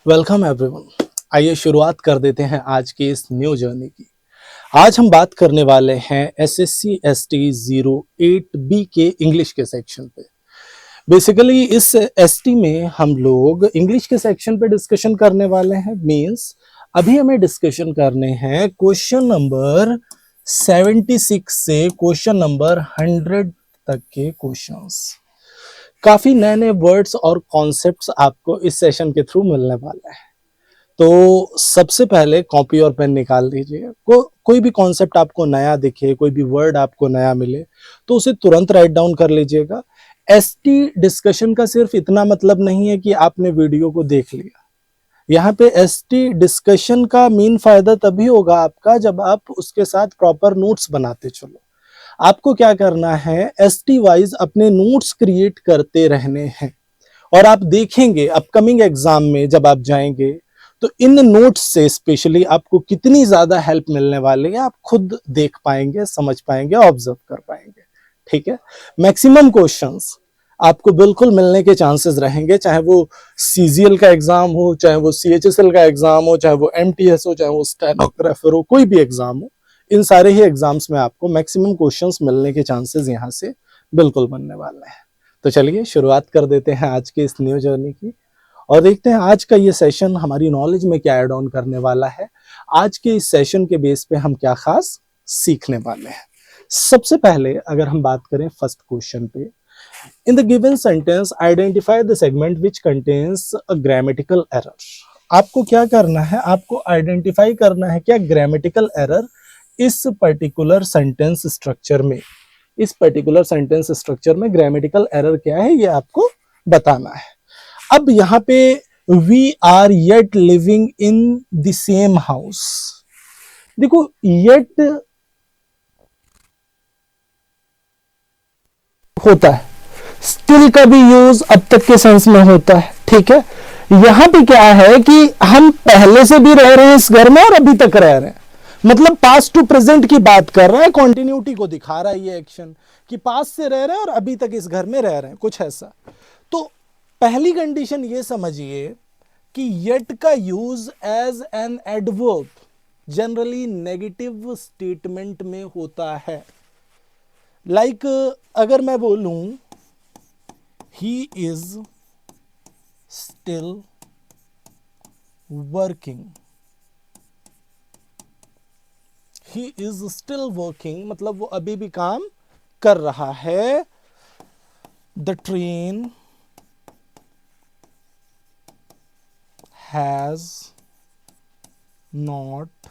Welcome everyone. आइए शुरुआत कर देते हैं आज की इस न्यू जर्नी की। आज हम बात करने वाले हैं एसएससी एसटी 08B के इंग्लिश के सेक्शन पे। बेसिकली इस एसटी में हम लोग इंग्लिश के सेक्शन पे डिस्कशन करने वाले हैं। मींस अभी हमें डिस्कशन करने हैं क्वेश्चन नंबर 76 से क्वेश्चन नंबर 100 तक के क्वेश्चंस। काफी नए नए वर्ड्स और कॉन्सेप्ट्स आपको इस सेशन के थ्रू मिलने वाले हैं। तो सबसे पहले कॉपी और पेन निकाल लीजिए। कोई भी कॉन्सेप्ट आपको नया दिखे, कोई भी वर्ड आपको नया मिले तो उसे तुरंत राइट डाउन कर लीजिएगा। एसटी डिस्कशन का सिर्फ इतना मतलब नहीं है कि आपने वीडियो को देख लिया। यहाँ पे एसटी डिस्कशन का मेन फायदा तभी होगा आपका जब आप उसके साथ प्रॉपर नोट्स बनाते चलो। आपको क्या करना है, एसटी वाइज अपने नोट्स क्रिएट करते रहने हैं और आप देखेंगे अपकमिंग एग्जाम में जब आप जाएंगे तो इन नोट्स से स्पेशली आपको कितनी ज्यादा हेल्प मिलने वाली है आप खुद देख पाएंगे, समझ पाएंगे, ऑब्जर्व कर पाएंगे। ठीक है, मैक्सिमम क्वेश्चंस आपको बिल्कुल मिलने के चांसेस रहेंगे, चाहे वो सीजीएल का एग्जाम हो, चाहे वो सीएचएसएल का एग्जाम हो, चाहे वो एमटीएस हो, चाहे वो स्टेनोग्राफर हो, कोई भी एग्जाम हो। इन सारे ही एग्जाम्स में आपको मैक्सिमम क्वेश्चंस मिलने के चांसेस यहाँ से बिल्कुल बनने वाले हैं। तो चलिए शुरुआत कर देते हैं आज के इस न्यू जर्नी की और देखते हैं आज का ये सेशन हमारी नॉलेज में क्या ऐड ऑन करने वाला है। आज के इस सेशन के बेस पे हम क्या खास सीखने वाले हैं। सबसे पहले अगर हम बात करें फर्स्ट क्वेश्चन पे, in the given sentence identify the segment which contains a grammatical error. आपको क्या करना है, आपको आइडेंटिफाई करना है क्या ग्रामेटिकल एरर इस पर्टिकुलर सेंटेंस स्ट्रक्चर में, इस पर्टिकुलर सेंटेंस स्ट्रक्चर में ग्रामेटिकल एरर क्या है ये आपको बताना है। अब यहाँ पे we are yet living in the same house, देखो येट होता है, स्टिल का भी यूज अब तक के सेंस में होता है। ठीक है, यहां पे क्या है कि हम पहले से भी रह रहे हैं इस घर में और अभी तक रह रहे हैं, मतलब पास्ट टू प्रेजेंट की बात कर रहा है, कॉन्टिन्यूटी को दिखा रहा है ये एक्शन कि पास्ट से रह रहे हैं और अभी तक इस घर में रह रहे हैं, कुछ ऐसा। तो पहली कंडीशन ये समझिए कि येट का use as an adverb generally negative statement में होता है। लाइक अगर मैं बोलूं he is still working, he is still working मतलब वो अभी भी काम कर रहा है। The train has not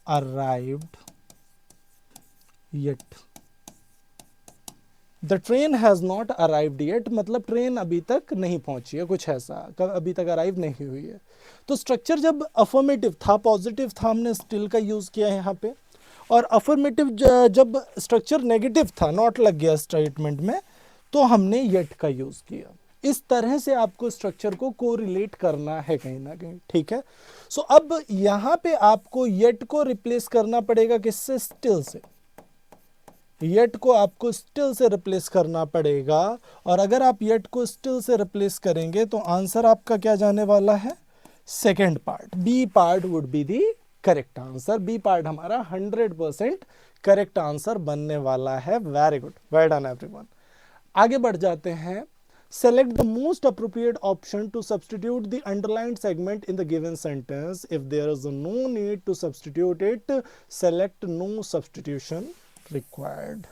arrived yet. The train has not arrived yet मतलब ट्रेन अभी तक नहीं पहुंची है, कुछ ऐसा, अभी तक अराइव नहीं हुई है। तो स्ट्रक्चर जब अफर्मेटिव था, पॉजिटिव था, हमने स्टिल का यूज किया है यहाँ पे, और अफर्मेटिव जब स्ट्रक्चर नेगेटिव था, नॉट लग गया स्टेटमेंट में, तो हमने येट का यूज किया। इस तरह से आपको स्ट्रक्चर को कोरिलेट करना है कहीं ना कहीं। ठीक है, सो अब यहां पे आपको येट को रिप्लेस करना पड़ेगा किससे, स्टिल से। येट को आपको स्टिल से रिप्लेस करना पड़ेगा, और अगर आप येट को स्टिल से रिप्लेस करेंगे तो आंसर आपका क्या जाने वाला है, second part, B part would be the correct answer. B part हमारा 100% करेक्ट आंसर बनने वाला है। Very good, well done everyone. आगे बढ़ जाते हैं। Select the most appropriate option to substitute the underlined segment in the given sentence. If there is no need to substitute it, select no substitution required.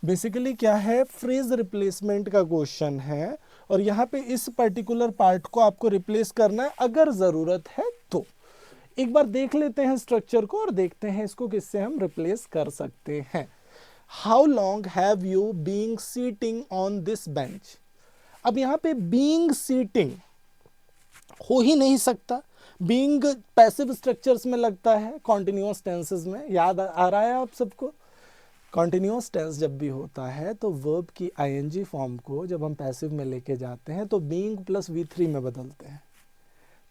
Basically क्या है, phrase replacement का question है और यहाँ पे इस पर्टिकुलर पार्ट को आपको रिप्लेस करना है अगर जरूरत है तो। एक बार देख लेते हैं स्ट्रक्चर को और देखते हैं इसको किससे हम रिप्लेस कर सकते हैं। How long have you been sitting on this bench? अब यहाँ पे बीइंग सीटिंग हो ही नहीं सकता, बीइंग पैसिव स्ट्रक्चर्स में लगता है, कॉन्टिन्यूअस टेंसेस में। याद आ रहा है आप सबको, कॉन्टिन्यूअस टेंस जब भी होता है तो वर्ब की आईएनजी फॉर्म को जब हम पैसिव में लेके जाते हैं तो बीइंग प्लस V3 में बदलते हैं।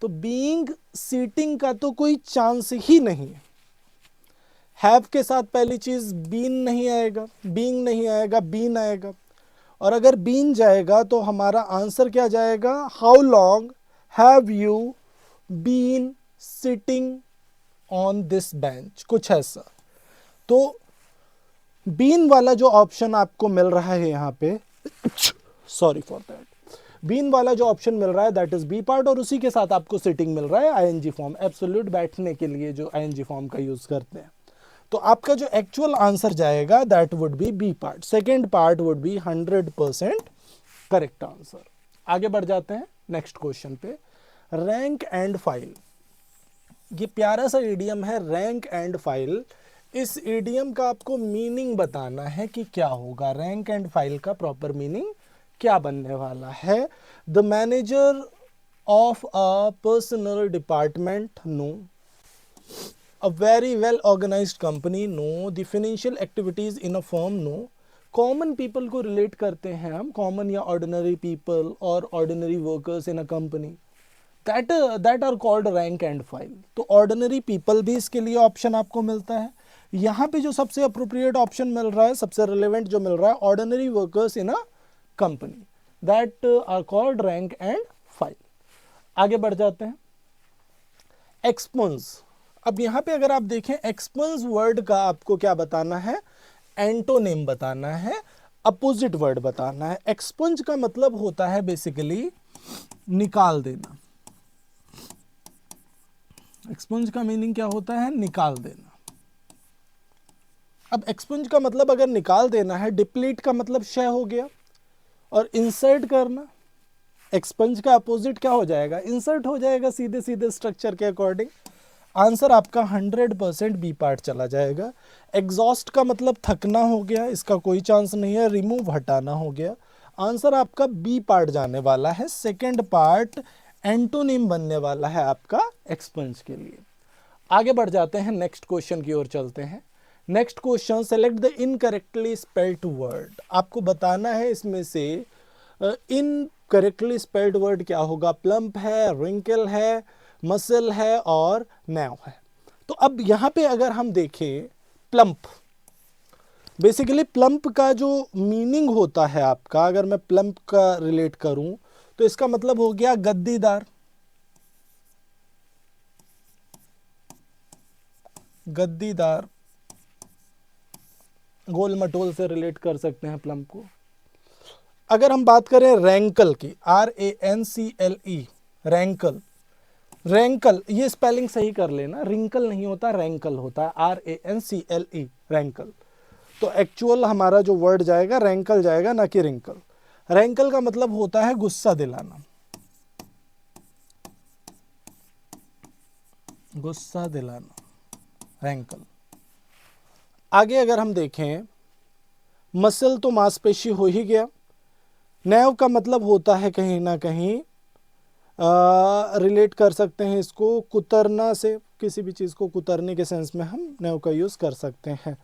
तो बीइंग सीटिंग का तो कोई चांस ही नहीं है। हैव के साथ पहली चीज बीन नहीं आएगा, बीइंग नहीं आएगा, बीन आएगा, और अगर बीन जाएगा तो हमारा आंसर क्या जाएगा, how long have you been sitting on this bench, कुछ ऐसा। तो बीन वाला जो ऑप्शन आपको मिल रहा है यहाँ पे, सॉरी फॉर दैट, बीन वाला जो ऑप्शन मिल रहा है दैट इज बी पार्ट, और उसी के साथ आपको सिटिंग मिल रहा है आईएनजी फॉर्म, एब्सोल्यूट बैठने के लिए जो आईएनजी फॉर्म का यूज करते हैं। तो आपका जो एक्चुअल आंसर जाएगा that would be B part, second part would be 100% correct answer. आगे बढ़ जाते हैं नेक्स्ट क्वेश्चन पे। रैंक एंड फाइल, ये प्यारा सा इडियम है रैंक एंड फाइल। इस इडियम का आपको मीनिंग बताना है कि क्या होगा, रैंक एंड फाइल का प्रॉपर मीनिंग क्या बनने वाला है। The manager of a personal department, no. A very well organized company, no. The financial activities in a firm, no. Common people को रिलेट करते हैं हम, कॉमन या ऑर्डिनरी पीपल और ordinary workers in a company, that are called rank and file. तो ordinary people भी इसके लिए ऑप्शन आपको मिलता है। यहाँ पे जो सबसे अप्रोप्रिएट ऑप्शन मिल रहा है, सबसे रिलेवेंट जो मिल रहा है, ordinary workers in a company, that are called rank and file. आगे बढ़ जाते हैं। एक्सपंस, अब यहां पे अगर आप देखें एक्सपंस वर्ड का आपको क्या बताना है, एंटोनिम बताना है, अपोजिट वर्ड बताना है। एक्सपंज का मतलब होता है बेसिकली निकाल देना। एक्सपंज का मीनिंग क्या होता है, निकाल देना। अब एक्सपंज का मतलब अगर निकाल देना है, डिप्लीट का मतलब क्षय हो गया, और इंसर्ट करना, एक्सपंज का अपोजिट क्या हो जाएगा, इंसर्ट हो जाएगा सीधे सीधे स्ट्रक्चर के अकॉर्डिंग। आंसर आपका 100% बी पार्ट चला जाएगा। एग्जॉस्ट का मतलब थकना हो गया, इसका कोई चांस नहीं है, रिमूव हटाना हो गया। आंसर आपका बी पार्ट जाने वाला है, सेकंड पार्ट एंटोनिम बनने वाला है आपका एक्सपंज के लिए। आगे बढ़ जाते हैं, नेक्स्ट क्वेश्चन की ओर चलते हैं। Next question, select the incorrectly spelled word. आपको बताना है इसमें से इनकरेक्टली स्पेल्ड वर्ड क्या होगा। प्लम्प है, रिंकल है, मसल है और नैव है। तो अब यहां पे अगर हम देखें प्लम्प, बेसिकली प्लम्प का जो मीनिंग होता है आपका, अगर मैं प्लम्प का रिलेट करूं तो इसका मतलब हो गया गद्दीदार, गद्दीदार, गोल मटोल से रिलेट कर सकते हैं प्लम्प को। अगर हम बात करें रैंकल की, RANCLE, रैंकल, रैंकल, ये स्पेलिंग सही कर लेना, रिंकल नहीं होता, रैंकल होता है, RANCLE, रैंकल। तो एक्चुअल हमारा जो वर्ड जाएगा रैंकल जाएगा, ना कि रिंकल। रैंकल का मतलब होता है गुस्सा दिलाना, गुस्सा दिलाना, रैंकल। आगे अगर हम देखें, मसल तो मांसपेशी हो ही गया। नैव का मतलब होता है कहीं ना कहीं रिलेट कर सकते हैं इसको कुतरना से, किसी भी चीज़ को कुतरने के सेंस में हम नैव का यूज़ कर सकते हैं।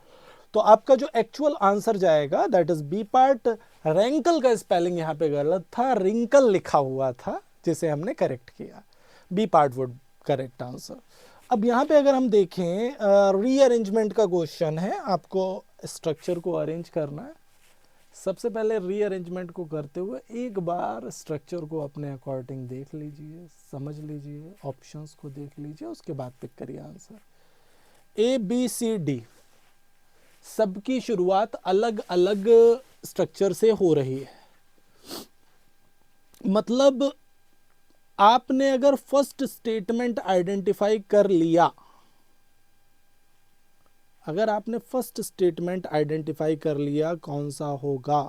तो आपका जो एक्चुअल आंसर जाएगा दैट इज बी पार्ट। रैंकल का स्पेलिंग यहाँ पे गलत था, रिंकल लिखा हुआ था, जिसे हमने करेक्ट किया। B part would correct answer. अब यहाँ पे अगर हम देखें, रीअरेंजमेंट का क्वेश्चन है, आपको स्ट्रक्चर को अरेंज करना है। सबसे पहले रीअरेंजमेंट को करते हुए एक बार स्ट्रक्चर को अपने अकॉर्डिंग देख लीजिए, समझ लीजिए, ऑप्शंस को देख लीजिए, उसके बाद पिक करिए आंसर। ABCD सबकी शुरुआत अलग अलग स्ट्रक्चर से हो रही है। मतलब आपने अगर फर्स्ट स्टेटमेंट आइडेंटिफाई कर लिया, अगर आपने फर्स्ट स्टेटमेंट आइडेंटिफाई कर लिया कौन सा होगा,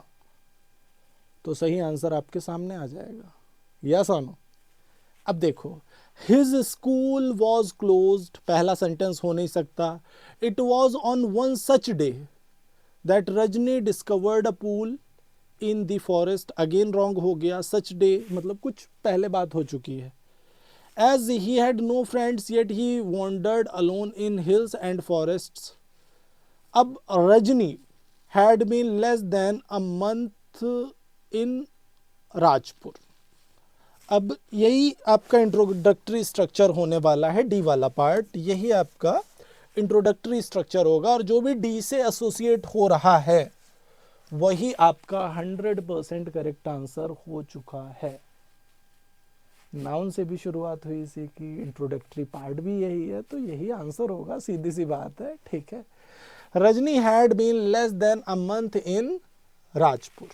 तो सही आंसर आपके सामने आ जाएगा। यस और नो। अब देखो, हिज स्कूल वॉज क्लोज्ड, पहला सेंटेंस हो नहीं सकता। It was on one such day that Rajni discovered a pool in the forest, again wrong हो गया। सच डे मतलब कुछ पहले बात हो चुकी है। As he had no friends yet he wandered alone in hills and forests. अब Rajni had been less than a month in Rajpur. अब यही आपका इंट्रोडक्टरी स्ट्रक्चर होने वाला है, डी वाला पार्ट, यही आपका इंट्रोडक्टरी स्ट्रक्चर होगा, और जो भी डी से एसोसिएट हो रहा है वही आपका 100% करेक्ट आंसर हो चुका है। नाउन से भी शुरुआत हुई इसी की, इंट्रोडक्टरी पार्ट भी यही है, तो यही आंसर होगा, सीधी सी बात है, ठीक है। Rajni had been less than a month in Rajpur.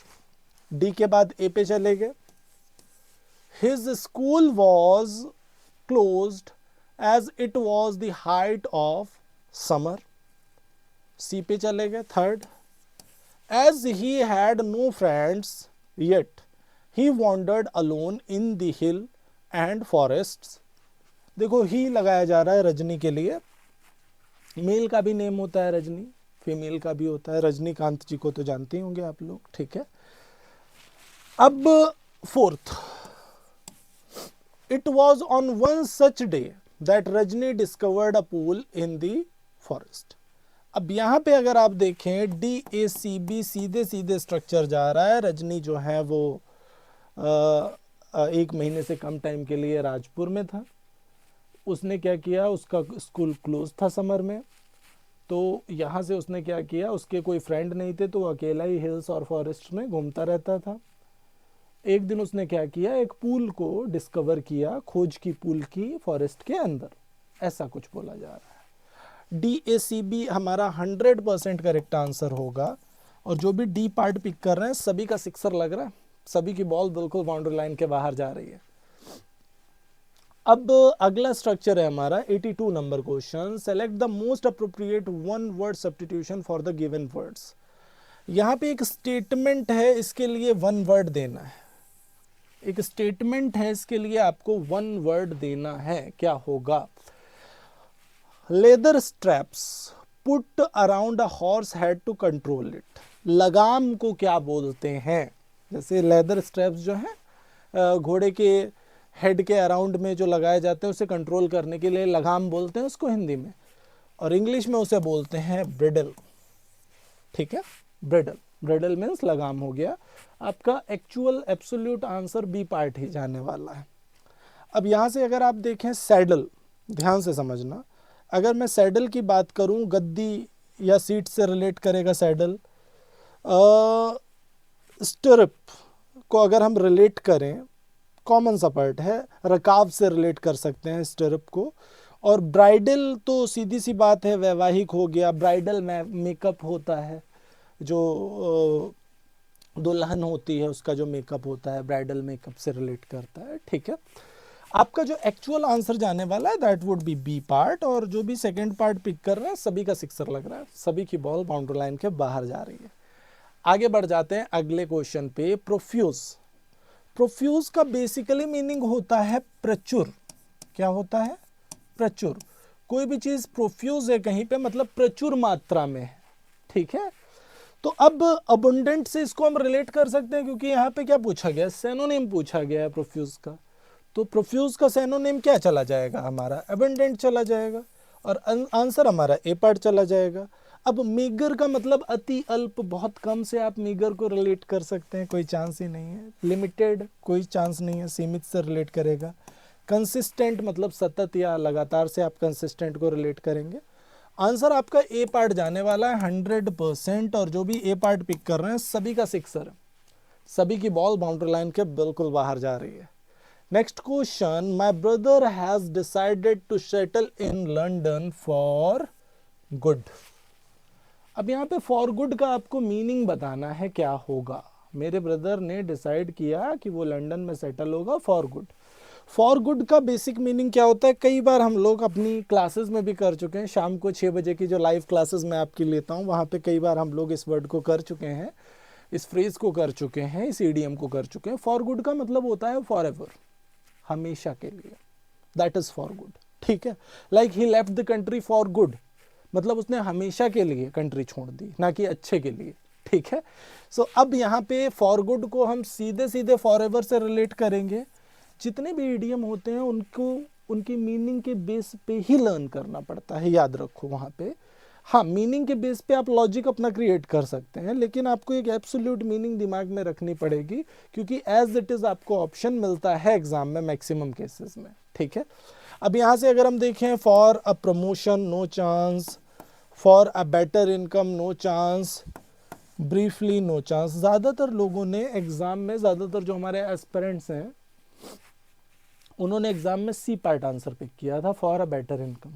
D के बाद ए पे चले गए। His school was closed as it was the height of summer. C पे चले गए। Third, as he had no friends yet he wandered alone in the hill and forests. देखो ही लगाया जा रहा है रजनी के लिए। मेल का भी नेम होता है रजनी, फीमेल का भी होता है। रजनीकांत जी को तो जानते ही होंगे आप लोग, ठीक है। अब fourth, it was on one such day that Rajni discovered a pool in the forest. अब यहां पे अगर आप देखें डी ए सी बी सीधे सीधे स्ट्रक्चर जा रहा है। रजनी जो है वो 1 महीने से कम टाइम के लिए राजपुर में था। उसने क्या किया, उसका स्कूल क्लोज था समर में, तो यहाँ से उसने क्या किया, उसके कोई फ्रेंड नहीं थे तो वो अकेला ही हिल्स और फॉरेस्ट में घूमता रहता था। एक दिन उसने क्या किया, एक पूल को डिस्कवर किया, खोज की पूल की फॉरेस्ट के अंदर, ऐसा कुछ बोला जा रहा है। डी ए सी बी हमारा 100% करेक्ट आंसर होगा। और जो भी डी पार्ट पिक कर रहे हैं सभी का सिक्सर लग रहा है, सभी की बॉल बिल्कुल बाउंड्री लाइन के बाहर जा रही है। अब अगला स्ट्रक्चर है हमारा 82 number question. Select the most appropriate one word substitution for the given words. यहां पे एक स्टेटमेंट है, इसके लिए वन वर्ड देना है। एक स्टेटमेंट है, इसके लिए आपको वन वर्ड देना है। क्या होगा, leather straps put around a horse head to control it. लगाम को क्या बोलते हैं, जैसे लेदर स्ट्रैप्स जो है घोड़े के हेड के अराउंड में जो लगाए जाते हैं उसे कंट्रोल करने के लिए लगाम बोलते हैं उसको हिंदी में, और इंग्लिश में उसे बोलते हैं ब्रिडल, ठीक है। ब्रिडल, ब्रिडल मीन्स लगाम हो गया। आपका actual absolute answer B part ही जाने वाला है। अब यहां से अगर आप देखें सैडल, ध्यान से समझना, अगर मैं सैडल की बात करूं, गद्दी या सीट से रिलेट करेगा सैडल। स्टरिप को अगर हम रिलेट करें, कॉमन सा पार्ट है, रकाब से रिलेट कर सकते हैं स्टरिप को। और ब्राइडल तो सीधी सी बात है, वैवाहिक हो गया। ब्राइडल मेकअप होता है, जो दुल्हन होती है उसका जो मेकअप होता है, ब्राइडल मेकअप से रिलेट करता है, ठीक है। आपका जो एक्चुअल आंसर जाने वाला है that would be B part. और जो भी सेकंड पार्ट पिक कर रहे हैं सभी का सिक्सर लग रहा है, सभी की बॉल बाउंड्री लाइन के बाहर जा रही है। आगे बढ़ जाते हैं अगले क्वेश्चन पे। प्रोफ्यूज, प्रोफ्यूज का बेसिकली मीनिंग होता है प्रचुर। क्या होता है, प्रचुर। कोई भी चीज प्रोफ्यूज है कहीं पे मतलब प्रचुर मात्रा में है, ठीक है। तो अब अबंडेंट से इसको हम रिलेट कर सकते हैं, क्योंकि यहाँ पे क्या पूछा गया, सेनोनिम पूछा गया है प्रोफ्यूज का। तो प्रोफ्यूज का सेनोनिम क्या चला जाएगा हमारा, अबंडेंट चला जाएगा, और आंसर हमारा ए पार्ट चला जाएगा। अब मीगर का मतलब अति अल्प, बहुत कम से आप मीगर को रिलेट कर सकते हैं, कोई चांस ही नहीं है। लिमिटेड, कोई चांस नहीं है, सीमित से रिलेट करेगा। कंसिस्टेंट मतलब सतत या लगातार से आप कंसिस्टेंट को रिलेट करेंगे। आंसर आपका ए पार्ट जाने वाला है 100%। और जो भी ए पार्ट पिक कर रहे हैं सभी का सिक्सर, सभी की बॉल बाउंड्री लाइन के बिल्कुल बाहर जा रही है। Next question, my brother has decided to settle in London for good. अब यहाँ पे फॉर गुड का आपको मीनिंग बताना है क्या होगा। मेरे ब्रदर ने डिसाइड किया कि वो लंदन में सेटल होगा फॉर गुड। फॉर गुड का बेसिक मीनिंग क्या होता है, कई बार हम लोग अपनी क्लासेस में भी कर चुके हैं। शाम को 6 बजे की जो लाइव क्लासेस मैं आपकी लेता हूँ वहाँ पे कई बार हम लोग इस वर्ड को कर चुके हैं, इस फ्रेज को कर चुके हैं, इस ईडीएम को कर चुके हैं। फॉर गुड का मतलब होता है फॉर एवर, हमेशा के लिए, दैट इज फॉर गुड, ठीक है। Like he left the country for good, मतलब उसने हमेशा के लिए कंट्री छोड़ दी, ना कि अच्छे के लिए, ठीक है। सो अब यहाँ पे फॉर गुड को हम सीधे सीधे फॉर एवर से रिलेट करेंगे। जितने भी इडियम होते हैं उनको उनकी मीनिंग के बेस पे ही लर्न करना पड़ता है, याद रखो वहाँ पे। हाँ, मीनिंग के बेस पे आप लॉजिक अपना क्रिएट कर सकते हैं, लेकिन आपको एक एब्सोल्यूट मीनिंग दिमाग में रखनी पड़ेगी, क्योंकि एज इट इज आपको ऑप्शन मिलता है एग्जाम में मैक्सिमम केसेस में, ठीक है। अब यहाँ से अगर हम देखें, for a promotion no chance, for a better income no chance, briefly no chance. ज़्यादातर लोगों ने एग्जाम में, ज़्यादातर जो हमारे एस्पिरेंट्स हैं उन्होंने एग्जाम में सी पार्ट आंसर पिक किया था, फॉर अ बेटर इनकम।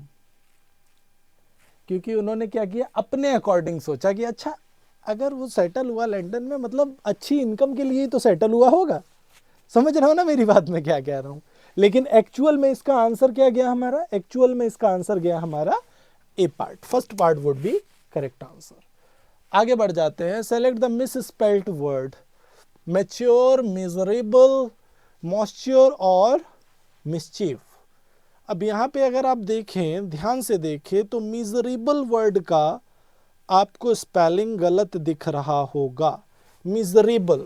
क्योंकि उन्होंने क्या किया, अपने अकॉर्डिंग सोचा कि अच्छा अगर वो सेटल हुआ लंदन में, मतलब अच्छी इनकम के लिए ही तो सेटल हुआ होगा। समझ रहे हो ना मेरी बात, मैं क्या कह रहा हूं। लेकिन एक्चुअल में इसका आंसर क्या गया हमारा, एक्चुअल में इसका आंसर गया हमारा A part, first part would be correct answer. आगे बढ़ जाते हैं, select the misspelled word, mature, miserable, moisture और मिसचीफ। अब यहां पे अगर आप देखें, ध्यान से देखें, तो मिजरेबल वर्ड का आपको स्पेलिंग गलत दिख रहा होगा। मिजरेबल,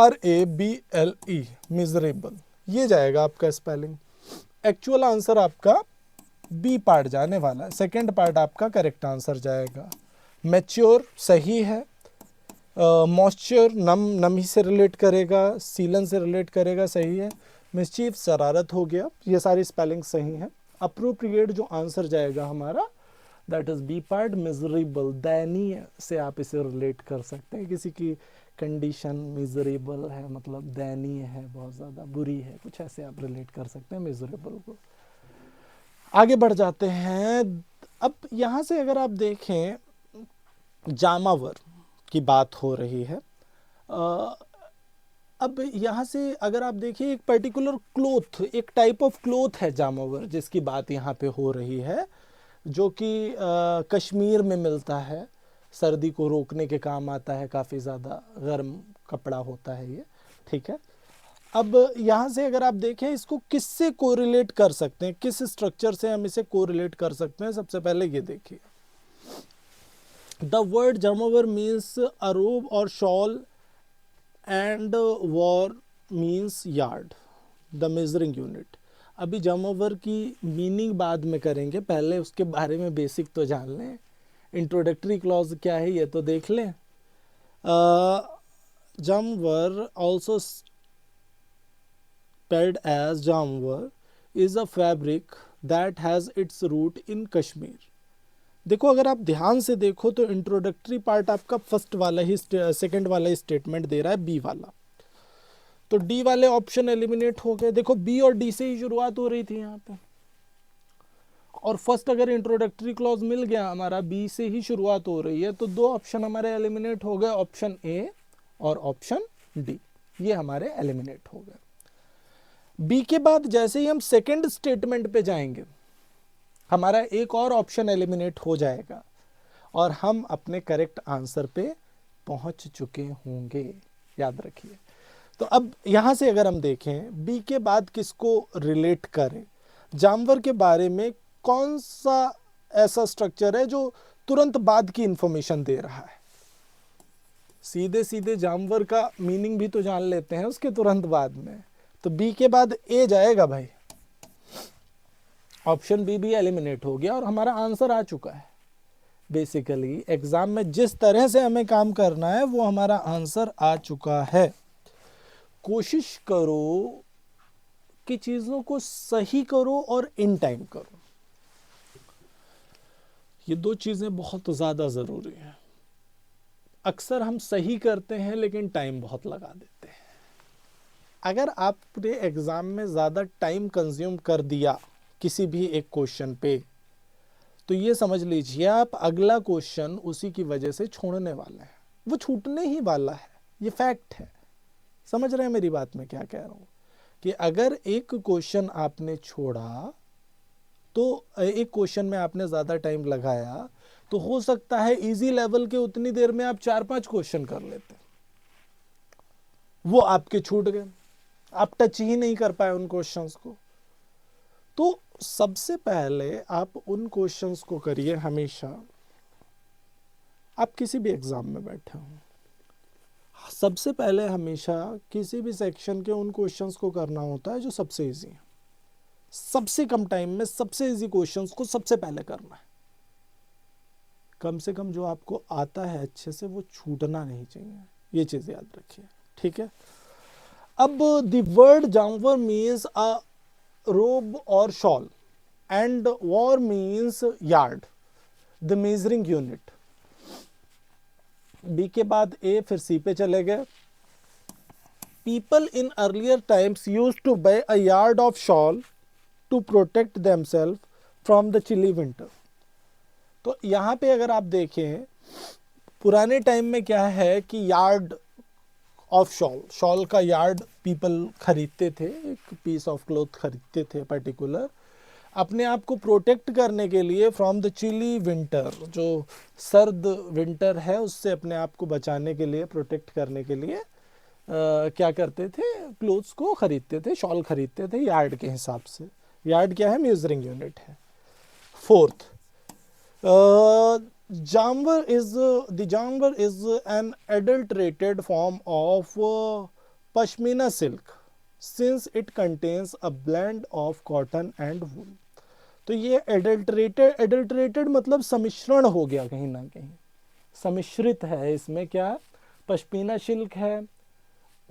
MISERABLE, मिजरेबल, ये जाएगा आपका स्पेलिंग। एक्चुअल आंसर आपका बी पार्ट जाने वाला है, सेकेंड पार्ट आपका करेक्ट आंसर जाएगा। मैच्योर सही है, मॉइस्चर नमी से रिलेट करेगा, सीलन से रिलेट करेगा, सही है। मिसचीफ शरारत हो गया, ये सारी स्पेलिंग सही है। अप्रोप्रिएट जो आंसर जाएगा हमारा, that is B part, miserable, दयनीय से आप इसे रिलेट कर सकते हैं। किसी की कंडीशन मिजरेबल है, मतलब दयनीय है, बहुत ज़्यादा बुरी है, कुछ ऐसे आप रिलेट कर सकते हैं मिजरेबल को। आगे बढ़ जाते हैं। अब यहाँ से अगर आप देखें, जामावर की बात हो रही है। अब यहाँ से अगर आप देखिए, एक पर्टिकुलर क्लोथ, एक टाइप ऑफ क्लोथ है जामावर, जिसकी बात यहाँ पे हो रही है, जो कि कश्मीर में मिलता है, सर्दी को रोकने के काम आता है, काफ़ी ज़्यादा गर्म कपड़ा होता है ये, ठीक है। अब यहाँ से अगर आप देखें, इसको किससे कोरिलेट कर सकते हैं, किस स्ट्रक्चर से हम इसे कोरिलेट कर सकते हैं, सबसे पहले ये देखिए। The word जामावर means a robe और shawl and war means yard, the measuring unit. अभी जामावर की मीनिंग बाद में करेंगे, पहले उसके बारे में बेसिक तो जान लें। इंट्रोडक्टरी क्लॉज क्या है ये तो देख लें। जामवर also spelled as jamwar is a fabric that has its root in Kashmir। देखो अगर आप ध्यान से देखो तो इंट्रोडक्टरी पार्ट आपका फर्स्ट वाला ही, सेकंड वाला ही स्टेटमेंट दे रहा है, बी वाला। तो डी वाले ऑप्शन एलिमिनेट हो गए। देखो बी और डी से ही शुरुआत हो रही थी यहाँ पे, और फर्स्ट अगर इंट्रोडक्टरी क्लॉज मिल गया हमारा, बी से ही शुरुआत हो रही है, तो दो ऑप्शन हमारे एलिमिनेट हो गए, ऑप्शन ए और ऑप्शन डी, ये हमारे एलिमिनेट हो गए। बी के बाद जैसे ही हम सेकंड स्टेटमेंट पे जाएंगे, हमारा एक और ऑप्शन एलिमिनेट हो जाएगा और हम अपने करेक्ट आंसर पे पहुंच चुके होंगे, याद रखिए। तो अब यहां से अगर हम देखें, बी के बाद किसको रिलेट करें, जानवर के बारे में कौन सा ऐसा स्ट्रक्चर है जो तुरंत बाद की इंफॉर्मेशन दे रहा है। सीधे सीधे जानवर का मीनिंग भी तो जान लेते हैं उसके तुरंत बाद में, तो बी के बाद ए जाएगा भाई, ऑप्शन बी भी एलिमिनेट हो गया और हमारा आंसर आ चुका है। बेसिकली एग्जाम में जिस तरह से हमें काम करना है वो हमारा आंसर आ चुका है। कोशिश करो कि चीजों को सही करो और इन टाइम करो, ये दो चीजें बहुत ज्यादा जरूरी हैं। अक्सर हम सही करते हैं लेकिन टाइम बहुत लगा देते हैं। अगर आपने एग्जाम में ज़्यादा टाइम कंज्यूम कर दिया किसी भी एक क्वेश्चन पे, तो ये समझ लीजिए आप अगला क्वेश्चन उसी की वजह से छोड़ने वाले हैं, वो छूटने ही वाला है, ये फैक्ट है। समझ रहे हैं मेरी बात में क्या कह रहा हूँ, कि अगर एक क्वेश्चन आपने छोड़ा, तो एक क्वेश्चन में आपने ज़्यादा टाइम लगाया, तो हो सकता है इजी लेवल के उतनी देर में आप 4-5 क्वेश्चन कर लेते, वो आपके छूट गए, आप टच ही नहीं कर पाए उन क्वेश्चंस को। तो सबसे पहले आप उन क्वेश्चंस को करिए, हमेशा आप किसी भी एग्जाम में बैठे हो, सबसे पहले हमेशा किसी भी सेक्शन के उन क्वेश्चंस को करना होता है जो सबसे इजी है। सबसे कम टाइम में सबसे इजी क्वेश्चंस को सबसे पहले करना है। कम से कम जो आपको आता है अच्छे से वो छूटना नहीं चाहिए, ये चीज याद रखिए, ठीक है। अब the word jamawar means a robe और shawl and war means yard, the measuring unit. B के बाद ए, फिर सी पे चले गए। People in earlier times use to buy a yard of shawl to protect themselves from the chilly winter. तो यहाँ पे अगर आप देखें, पुराने टाइम में क्या है कि यार्ड ऑफ शॉल, शॉल का यार्ड पीपल खरीदते थे, एक पीस ऑफ क्लॉथ खरीदते थे पर्टिकुलर, अपने आप को प्रोटेक्ट करने के लिए फ्रॉम द चिली विंटर, जो सर्द विंटर है उससे अपने आप को बचाने के लिए, प्रोटेक्ट करने के लिए क्या करते थे, क्लोथ्स को खरीदते थे, शॉल खरीदते थे यार्ड के हिसाब से। यार्ड क्या है? मेजरिंग यूनिट है। Fourth, jamvar is the jamvar is an adulterated form of pashmina silk since it contains a blend of cotton and wool। तो ये एडल्टरेटेड मतलब सम्मिश्रण हो गया, कहीं ना कहीं सम्मिश्रित है इसमें। क्या? पश्मीना सिल्क है,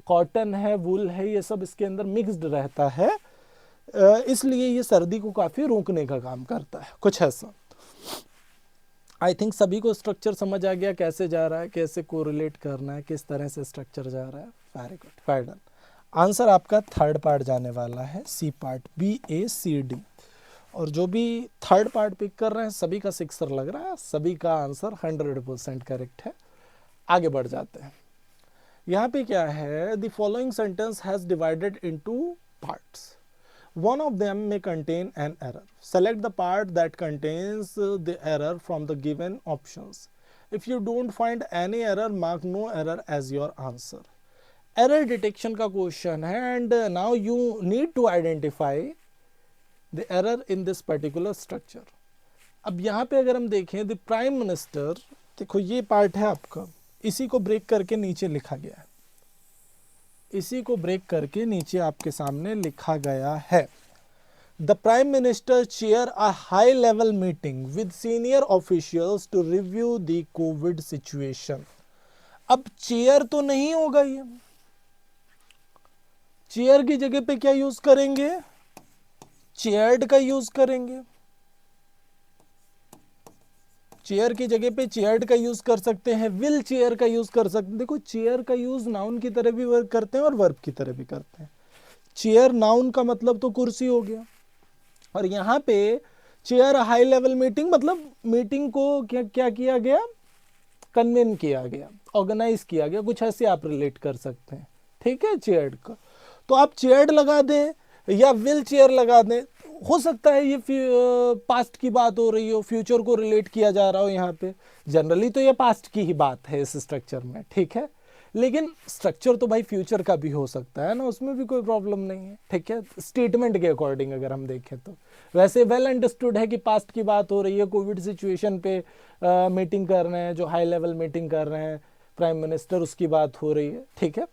कॉटन है, वूल है, ये सब इसके अंदर मिक्स्ड रहता है, इसलिए ये सर्दी को काफ़ी रोकने का काम करता है, कुछ ऐसा। आई थिंक सभी को स्ट्रक्चर समझ आ गया, कैसे जा रहा है, कैसे कोरिलेट करना है, किस तरह से स्ट्रक्चर जा रहा है। Very good, well done. Answer आपका थर्ड पार्ट जाने वाला है, सी पार्ट, बी ए सी डी। और जो भी थर्ड पार्ट पिक कर रहे हैं सभी का सिक्सर लग रहा है, सभी का आंसर 100% करेक्ट है। आगे बढ़ जाते हैं। यहाँ पे क्या है? The following sentence has divided into parts. One of them may contain an error. Select the part that contains the error from the given options. If you don't find any error, mark no error as your answer. Error detection का question है, and now you need to identify the error in this particular structure. अब यहाँ पे अगर हम देखें, the Prime Minister, देखो ये पार्ट है आपका, इसी को ब्रेक करके नीचे लिखा गया है, इसी को ब्रेक करके नीचे आपके सामने लिखा गया है। The prime minister chair a high level meeting with senior officials to review the covid situation. अब चेयर तो नहीं होगा, ये चेयर की जगह पे क्या यूज करेंगे? चेयर्ड का यूज करेंगे। चेयर की जगह पे चेयर्ड का यूज कर सकते हैं, विल चेयर का यूज कर सकते हैं। देखो चेयर का यूज नाउन की तरह भी वर्क करते हैं और वर्ब की तरह भी करते हैं। चेयर नाउन का मतलब तो कुर्सी हो गया, और यहाँ पे चेयर हाई लेवल मीटिंग मतलब मीटिंग को क्या किया गया? कन्वेन किया गया, ऑर्गेनाइज किया गया, कुछ ऐसे आप रिलेट कर सकते हैं। ठीक है, चेयर्ड का तो आप चेयर्ड लगा दें या विल चेयर लगा दें। हो सकता है ये पास्ट की बात हो रही हो, फ्यूचर को रिलेट किया जा रहा हो यहाँ पे। जनरली तो ये पास्ट की ही बात है इस स्ट्रक्चर में, ठीक है, लेकिन स्ट्रक्चर तो भाई फ्यूचर का भी हो सकता है ना, उसमें भी कोई प्रॉब्लम नहीं है। ठीक है, स्टेटमेंट के अकॉर्डिंग अगर हम देखें तो वैसे वेल अंडरस्टूड है कि पास्ट की बात हो रही है, कोविड सिचुएशन पे मीटिंग कर रहे हैं, जो हाई लेवल मीटिंग कर रहे हैं प्राइम मिनिस्टर, उसकी बात हो रही है। ठीक है,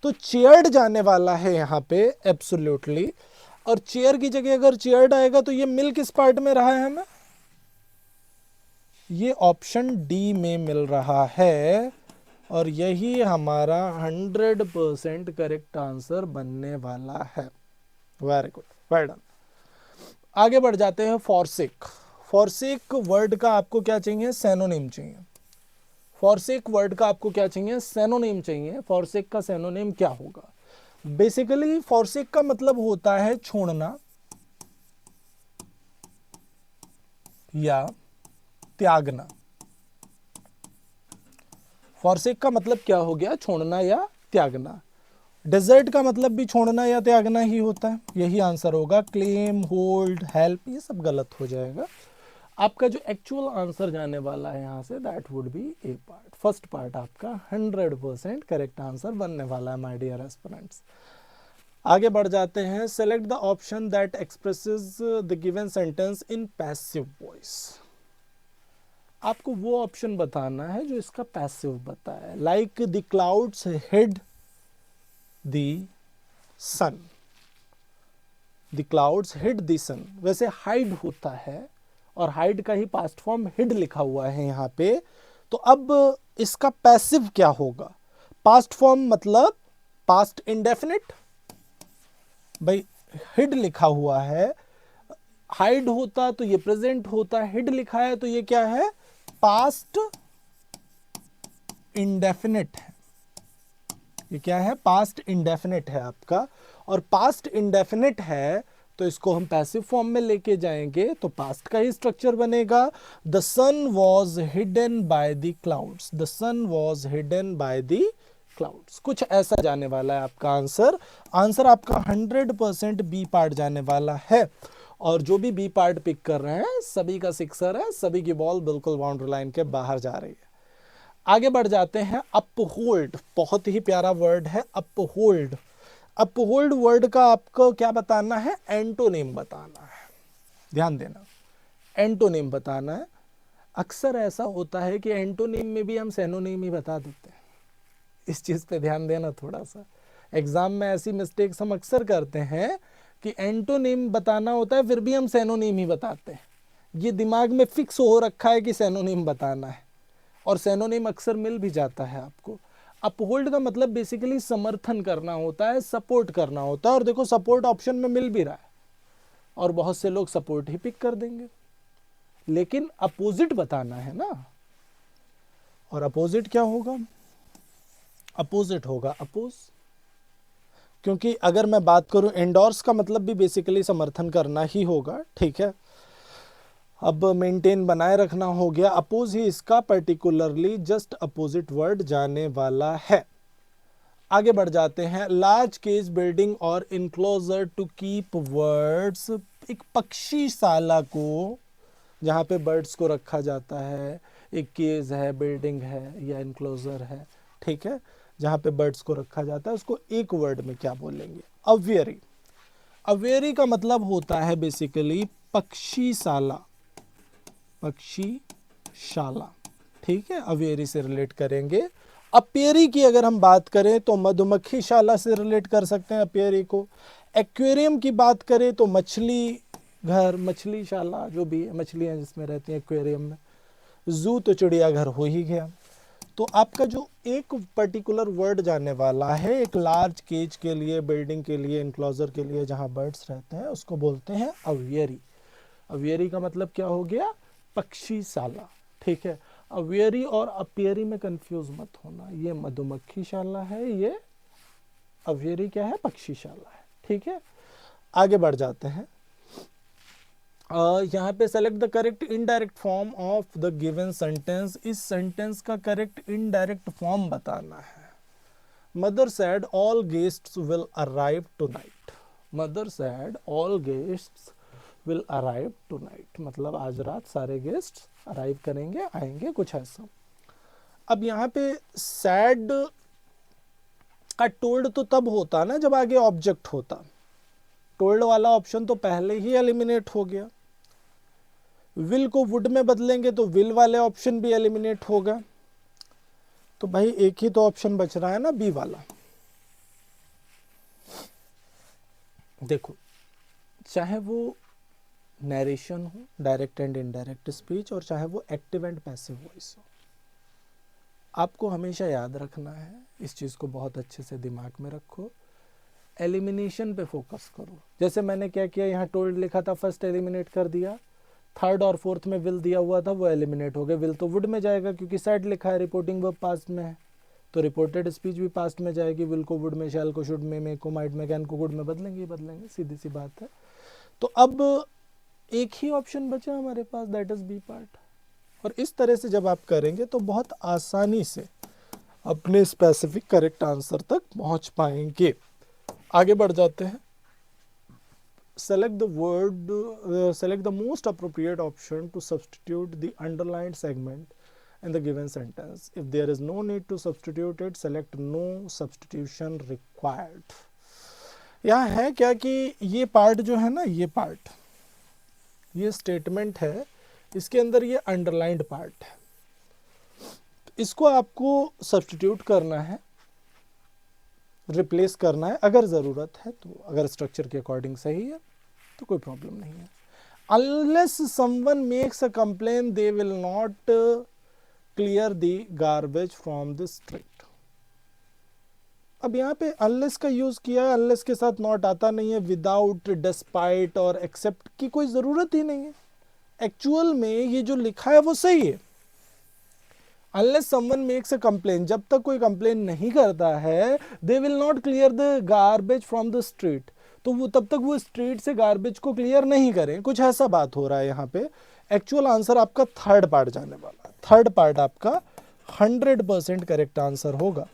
तो चेयर्ड जाने वाला है यहाँ पे एब्सोल्युटली, और चेयर की जगह अगर चेयर्ड आएगा तो ये मिल किस पार्ट में रहा है हमें? ये ऑप्शन डी में मिल रहा है, और यही हमारा 100% करेक्ट आंसर बनने वाला है। Very good, well done. आगे बढ़ जाते हैं। फॉरसेक, फॉरसेक वर्ड का आपको क्या चाहिए? सैनोनिम चाहिए। फॉरसेक वर्ड का आपको क्या चाहिए? सैनोनिम चाहिए। फॉरसेक का सैनोनिम क्या होगा? बेसिकली फॉरसेक का मतलब होता है छोड़ना या त्यागना। फॉरसेक का मतलब क्या हो गया? छोड़ना या त्यागना। डेजर्ट का मतलब भी छोड़ना या त्यागना ही होता है, यही आंसर होगा। क्लेम, होल्ड, हेल्प, ये सब गलत हो जाएगा। आपका जो एक्चुअल आंसर जाने वाला है यहाँ से, that would B A part. First part आपका 100% करेक्ट आंसर बनने वाला है माय डियर एस्पिरेंट्स। आगे बढ़ जाते हैं। Select the option that expresses the given sentence in passive voice. आपको वो ऑप्शन बताना है जो इसका पैसिव बताए। Like the clouds hid the sun, the clouds hid the sun. वैसे हाइड होता है, और हाइड का ही पास्ट फॉर्म हिड लिखा हुआ है यहाँ पे। तो अब इसका पैसिव क्या होगा? पास्ट फॉर्म मतलब पास्ट इंडेफिनिट। भाई हिड लिखा हुआ है, हाइड होता तो ये प्रेजेंट होता, हिड लिखा है तो ये क्या है? पास्ट इंडेफिनिट है, ये क्या है, पास्ट इंडेफिनिट है आपका, और पास्ट इंडेफिनिट है तो इसको हम पैसिव फॉर्म में लेके जाएंगे तो पास्ट का ही स्ट्रक्चर बनेगा। The sun was hidden by the clouds, the sun was hidden by the clouds, कुछ ऐसा जाने वाला है आपका आंसर। आंसर आपका 100% बी पार्ट जाने वाला है, और जो भी बी पार्ट पिक कर रहे हैं सभी का सिक्सर है, सभी की बॉल बिल्कुल बाउंड्री लाइन के बाहर जा रही है। आगे बढ़ जाते हैं, अपहोल्ड, बहुत ही प्यारा वर्ड है अपहोल्ड। अपहोल्ड वर्ड का आपको क्या बताना है, एंटोनिम बताना है, ध्यान देना, एंटोनिम बताना है। अक्सर ऐसा होता है कि एंटोनिम में भी हम सेनोनिम ही बता देते हैं, इस चीज पे ध्यान देना थोड़ा सा। एग्जाम में ऐसी मिस्टेक्स हम अक्सर करते हैं कि एंटोनिम बताना होता है फिर भी हम सेनोनिम ही बताते हैं, ये दिमाग में फिक्स हो रखा है कि सेनोनिम बताना है, और सेनोनिम अक्सर मिल भी जाता है आपको। अपहोल्ड का मतलब बेसिकली समर्थन करना होता है, सपोर्ट करना होता है, और देखो सपोर्ट ऑप्शन में मिल भी रहा है और बहुत से लोग सपोर्ट ही पिक कर देंगे, लेकिन अपोजिट बताना है ना। और अपोजिट क्या होगा, अपोजिट होगा अपोज, क्योंकि अगर मैं बात करूं एंडोर्स का मतलब भी बेसिकली समर्थन करना ही होगा, ठीक है। अब मेंटेन बनाए रखना हो गया, अपोज ही इसका पर्टिकुलरली जस्ट अपोजिट वर्ड जाने वाला है। आगे बढ़ जाते हैं, लार्ज केज बिल्डिंग और इनक्लोजर टू कीप बर्ड्स, एक पक्षीशाला को जहाँ पे बर्ड्स को रखा जाता है, एक केज है, बिल्डिंग है या इनक्लोजर है, ठीक है, जहाँ पे बर्ड्स को रखा जाता है, उसको एक वर्ड में क्या बोलेंगे, अवियरी। अवियरी का मतलब होता है बेसिकली पक्षीशाला, पक्षीशाला, ठीक है, अवियरी से रिलेट करेंगे। अपियरी की अगर हम बात करें तो मधुमक्खी शाला से रिलेट कर सकते हैं अपियरी को। एक्वेरियम की बात करें तो मछली घर, मछली शाला, जो भी मछलियां जिसमें रहती हैं एक्वेरियम में। जू तो चिड़ियाघर हो ही गया। तो आपका जो एक पर्टिकुलर वर्ड जाने वाला है एक लार्ज केज के लिए, बिल्डिंग के लिए, इंक्लोजर के लिए, जहां बर्ड्स रहते हैं, उसको बोलते हैं अवियरी। अवियरी का मतलब क्या हो गया, पक्षीशाला, ठीक है। अवियरी और अपियरी में कंफ्यूज मत होना, ये मधुमक्खी शाला है, ये अवियरी क्या है, पक्षीशाला है, ठीक है। आगे बढ़ जाते हैं, यहाँ पे select the correct indirect form of the given sentence, इस सेंटेंस का करेक्ट इनडायरेक्ट फॉर्म बताना है। Mother said all guests will arrive tonight, mother said all guests will arrive tonight, मतलब आज रात सारे गेस्ट अराइव करेंगे, आएंगे, कुछ ऐसा। अब यहाँ पे सैड का टोल्ड तो तब होता ना जब आगे ऑब्जेक्ट होता, टोल्ड वाला ऑप्शन तो पहले ही एलिमिनेट हो गया। विल को वुड में बदलेंगे तो विल वाले ऑप्शन भी एलिमिनेट होगा, तो भाई एक ही तो ऑप्शन बच रहा है ना, बी वाला। देखो, चाहे वो नरेशन हो, डायरेक्ट एंड इनडायरेक्ट स्पीच, और चाहे वो एक्टिव एंड पैसिव वॉइस हो, आपको हमेशा याद रखना है, इस चीज़ को बहुत अच्छे से दिमाग में रखो, एलिमिनेशन पे फोकस करो। जैसे मैंने क्या किया, यहाँ टोल्ड लिखा था, फर्स्ट एलिमिनेट कर दिया, थर्ड और फोर्थ में विल दिया हुआ था, वो एलिमिनेट हो गए। विल तो वुड में जाएगा क्योंकि सेड लिखा है, रिपोर्टिंग वर्ब पास्ट में है, तो रिपोर्टेड स्पीच भी पास्ट में जाएगी। विल को वुड में, शैल को शुड में, मे को माइट में, कैन को गुड में बदलेंगे ही बदलेंगे, सीधी सी बात है। तो अब एक ही ऑप्शन बचा हमारे पास, दैट इज बी पार्ट। और इस तरह से जब आप करेंगे तो बहुत आसानी से अपने स्पेसिफिक करेक्ट आंसर तक पहुंच पाएंगे। आगे बढ़ जाते हैं, select the word select the most appropriate option to substitute the underlined segment in the given sentence. If there is no need to substitute it, select no substitution required. यहाँ है क्या कि ये पार्ट जो है ना, ये पार्ट, ये स्टेटमेंट है, इसके अंदर ये अंडरलाइंड पार्ट है, इसको आपको सब्स्टिट्यूट करना है, रिप्लेस करना है अगर ज़रूरत है तो। अगर स्ट्रक्चर के अकॉर्डिंग सही है तो कोई प्रॉब्लम नहीं है। Unless someone makes a complain they will not clear the garbage from the street. अब यहाँ पे अनलेस का यूज किया है, अनलेस के साथ नॉट आता नहीं है, विदाउट, डिस्पाइट और एक्सेप्ट की कोई ज़रूरत ही नहीं है। एक्चुअल में ये जो लिखा है वो सही है, unless someone makes a complain, जब तक कोई कंप्लेन नहीं करता है, they will not clear the garbage from the street, तो वो तब तक वो स्ट्रीट से गार्बेज को क्लियर नहीं करें, कुछ ऐसा बात हो रहा है यहाँ पे। एक्चुअल आंसर आपका थर्ड पार्ट जाने वाला है, थर्ड पार्ट आपका 100% करेक्ट आंसर होगा।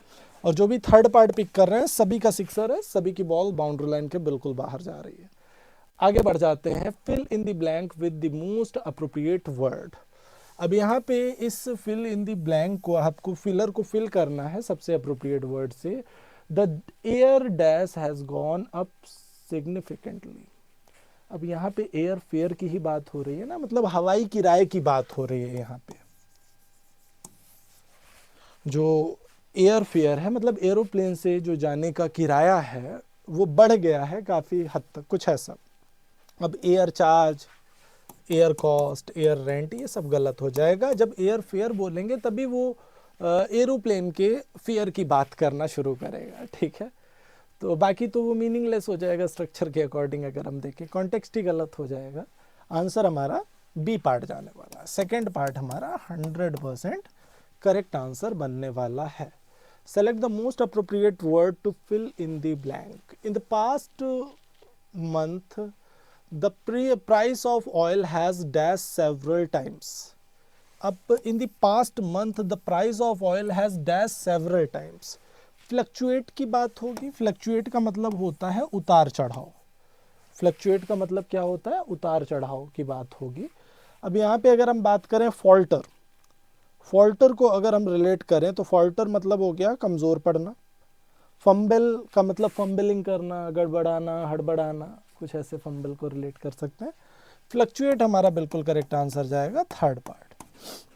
और जो भी थर्ड पार्ट पिक कर रहे हैं सभी का सिक्सर है, सभी की बॉल बाउंड्री लाइन के बिल्कुल बाहर जा रही है। आगे बढ़ जाते हैं, fill in the blank with the most appropriate word. अब यहाँ पे इस फिल इन द ब्लैंक को आपको फिलर को फिल करना है सबसे अप्रोप्रिएट वर्ड से। The air dash has gone up significantly. अब यहाँ पे एयर फेयर की ही बात हो रही है ना, मतलब हवाई किराए की बात हो रही है यहाँ पे। जो एयर फेयर है मतलब एरोप्लेन से जो जाने का किराया है वो बढ़ गया है काफ़ी हद तक, कुछ ऐसा। अब air charge, air cost, air rent ये सब गलत हो जाएगा। जब एयर फेयर बोलेंगे तभी वो एरोप्लेन के फेयर की बात करना शुरू करेगा, ठीक है। तो बाकी तो वो मीनिंगलेस हो जाएगा स्ट्रक्चर के अकॉर्डिंग, अगर हम देखें कॉन्टेक्स्ट ही गलत हो जाएगा। आंसर हमारा बी पार्ट जाने वाला है, सेकेंड पार्ट हमारा 100% करेक्ट आंसर बनने वाला है। Select the most appropriate word to fill in the blank. In the past month the price of oil has dashed several times. Up in the past month the price of oil has dashed several times. Fluctuate की बात होगी। Fluctuate का मतलब होता है उतार चढ़ाव। Fluctuate का मतलब क्या होता है, उतार चढ़ाव की बात होगी। अब यहाँ पे अगर हम बात करें फॉल्टर, फॉल्टर को अगर हम रिलेट करें तो फॉल्टर मतलब हो गया कमज़ोर पड़ना। फंबल का मतलब फंबलिंग करना, गड़बड़ाना, हड़बड़ाना, कुछ ऐसे फंबल को रिलेट कर सकते हैं। फ्लक्चुएट हमारा बिल्कुल करेक्ट आंसर जाएगा थर्ड पार्ट।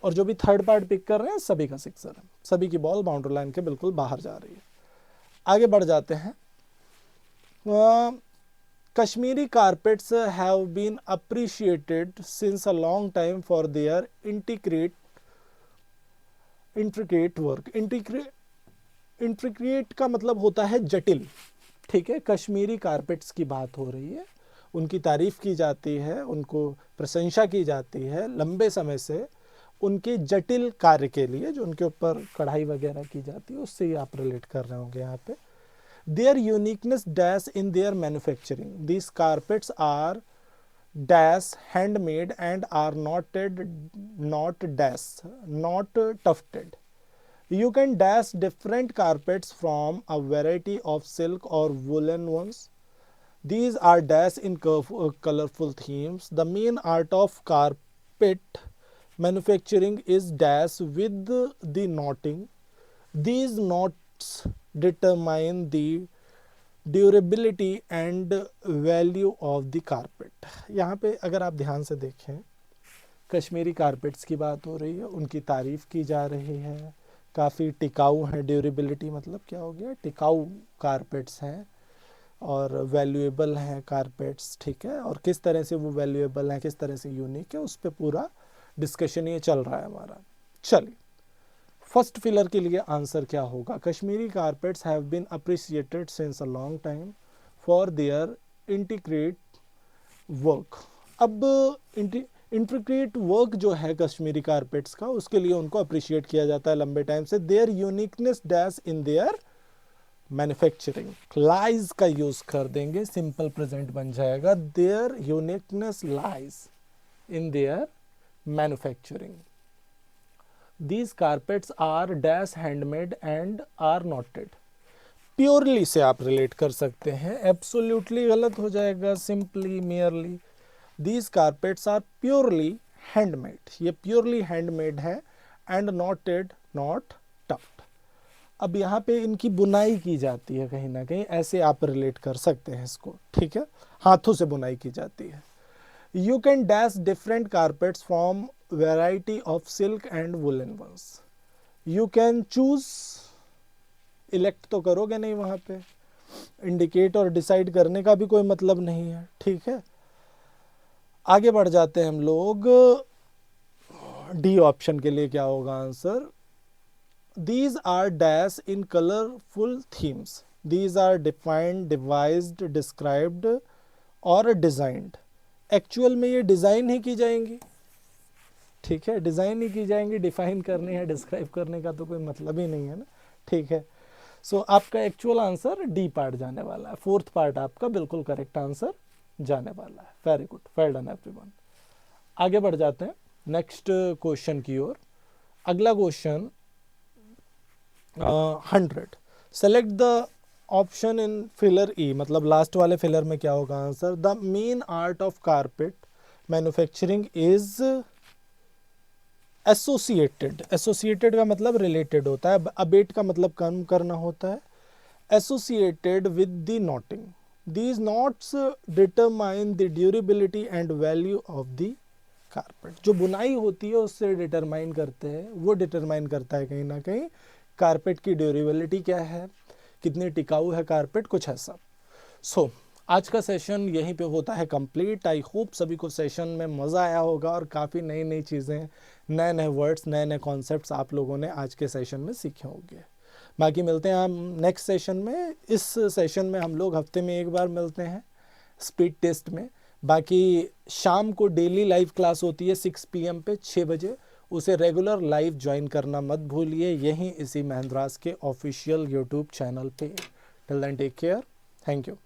और जो भी थर्ड पार्ट पिक कर रहे हैं सभी का सिक्सर है, सभी की बॉल बाउंड्री लाइन के बिल्कुल बाहर जा रही है। आगे बढ़ जाते हैं। Kashmiri carpets have been appreciated since a long time for their intricate work. Intricate का मतलब होता है जटिल, ठीक है। कश्मीरी कारपेट्स की बात हो रही है, उनकी तारीफ की जाती है, उनको प्रशंसा की जाती है लंबे समय से उनके जटिल कार्य के लिए, जो उनके ऊपर कढ़ाई वगैरह की जाती है, उससे ही आप रिलेट कर रहे होंगे यहाँ पे। Their uniqueness dash in their manufacturing. This carpets are dash handmade and are not tufted. You can dash different carpets from a variety of silk or woolen ones. These are dashed in colorful themes. The main art of carpet manufacturing is dash with the knotting. These knots determine the durability and value of the carpet. यहाँ पे अगर आप ध्यान से देखें Kashmiri carpets की बात हो रही है, उनकी तारीफ की जा रही है, काफ़ी टिकाऊ हैं। ड्यूरेबिलिटी मतलब क्या हो गया, टिकाऊ कारपेट्स हैं और वैल्यूएबल हैं कारपेट्स, ठीक है। और किस तरह से वो वैल्यूएबल हैं, किस तरह से यूनिक है, उस पर पूरा डिस्कशन ये चल रहा है हमारा। चलिए फर्स्ट फिलर के लिए आंसर क्या होगा। Kashmiri carpets have been appreciated since a long time for their integrate work. अब इंट्रिकेट वर्क जो है कश्मीरी कारपेट्स का, उसके लिए उनको अप्रिशिएट किया जाता है लंबे टाइम से। Their uniqueness dash in their manufacturing, lies का यूज कर देंगे, सिंपल प्रेजेंट बन जाएगा। Their uniqueness lies in their manufacturing. These carpets are dash handmade and are knotted. Purely से आप रिलेट कर सकते हैं, एब्सोल्युटली गलत हो जाएगा, simply merely. These carpets are purely handmade, ये प्योरली हैंडमेड है, एंड नॉटेड नॉट टफ्ड। अब यहाँ पे इनकी बुनाई की जाती है कहीं ना कहीं, ऐसे आप रिलेट कर सकते हैं इसको, ठीक है, हाथों से बुनाई की जाती है। You can dash different carpets from variety of silk and woolen ones. You can choose, elect तो करोगे नहीं वहाँ पे, इंडिकेट और डिसाइड करने का भी कोई मतलब नहीं है, ठीक है। आगे बढ़ जाते हैं हम लोग। डी ऑप्शन के लिए क्या होगा answer. These are dash in colorful themes. These are defined, devised, described और designed. एक्चुअल में ये डिज़ाइन ही की जाएंगी, ठीक है, डिज़ाइन ही की जाएंगी, डिफाइन करनी है, डिस्क्राइब करने का तो कोई मतलब ही नहीं है ना। ठीक है, सो आपका एक्चुअल आंसर डी पार्ट जाने वाला है, फोर्थ पार्ट आपका बिल्कुल करेक्ट आंसर जाने वाला है। Very good, well done everyone. आगे बढ़ जाते हैं नेक्स्ट क्वेश्चन की ओर। अगला question 100, select the option in filler E, मतलब लास्ट वाले फिलर में क्या होगा answer. The main art of carpet manufacturing is associated, associated का मतलब रिलेटेड होता है, अबेट का मतलब कम करना होता है, associated with the knotting, these knots determine the durability and value of the carpet. जो बुनाई होती है उससे डिटरमाइन करते हैं, वो डिटरमाइन करता है कहीं ना कहीं कारपेट की ड्यूरेबिलिटी क्या है, कितनी टिकाऊ है कारपेट, कुछ ऐसा। सो आज का सेशन यहीं पे होता है कंप्लीट। आई होप सभी को सेशन में मज़ा आया होगा और काफ़ी नई नई चीज़ें, नए नए वर्ड्स, नए नए कॉन्सेप्ट्स आप लोगों ने आज के सेशन में सीखे होंगे। बाकी मिलते हैं हम नेक्स्ट सेशन में। इस सेशन में हम लोग हफ्ते में एक बार मिलते हैं स्पीड टेस्ट में। बाकी शाम को डेली लाइव क्लास होती है 6 PM पे 6 बजे, उसे रेगुलर लाइव ज्वाइन करना मत भूलिए, यहीं इसी महिंद्रास के ऑफिशियल यूट्यूब चैनल पे। Till then take care, thank you.